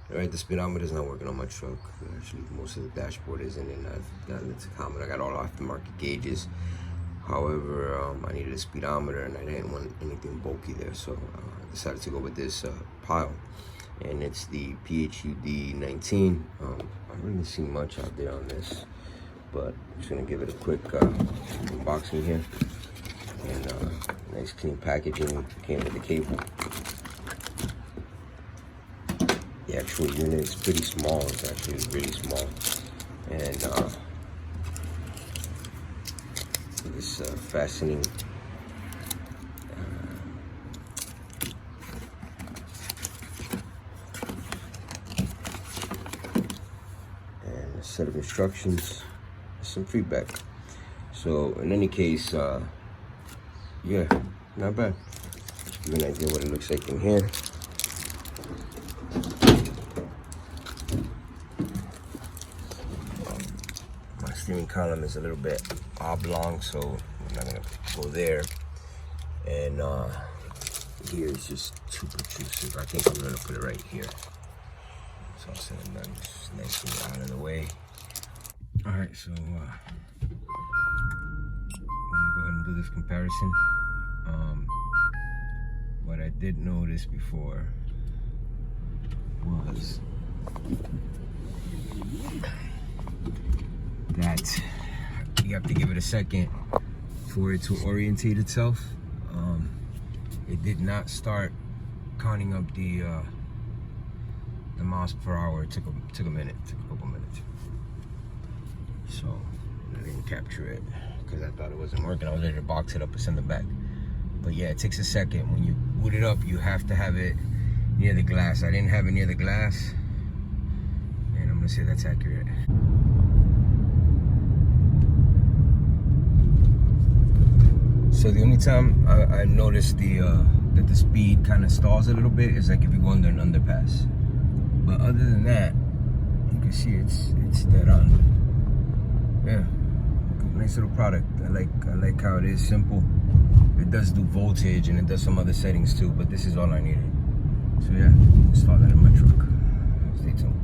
Alright, the speedometer is not working on my truck. Actually, most of the dashboard isn't, and I've gotten into common. I got all aftermarket gauges. However, I needed a speedometer, and I didn't want anything bulky there, so I decided to go with this Pyle, and it's the PHUD19. I haven't really seen much out there on this, but I'm just gonna give it a quick unboxing here. And nice clean packaging. Came with the cable. The actual unit is pretty small. It's actually really small. And this fastening and a set of instructions, some feedback. So in any case, yeah, not bad. Give you an idea what it looks like in here. My steering column is a little bit oblong, so I'm not gonna go there. And here is just too protrusive. I think I'm gonna put it right here. So I'll set it down just nicely out of the way. All right, so I'm gonna go ahead and do this comparison. What I did notice before was that you have to give it a second for it to orientate itself. It did not start counting up the miles per hour. It took a minute, took a couple minutes. So I didn't capture it because I thought it wasn't working. I was ready to box it up and send it back. But yeah, it takes a second. When you boot it up, you have to have it near the glass. I didn't have it near the glass, and I'm gonna say that's accurate. So the only time I noticed that the speed kind of stalls a little bit is like if you go under an underpass. But other than that, you can see it's dead on. Yeah, nice little product. I like how it is simple. It does do voltage and it does some other settings too, but this is all I needed. So yeah, install that in my truck. Stay tuned.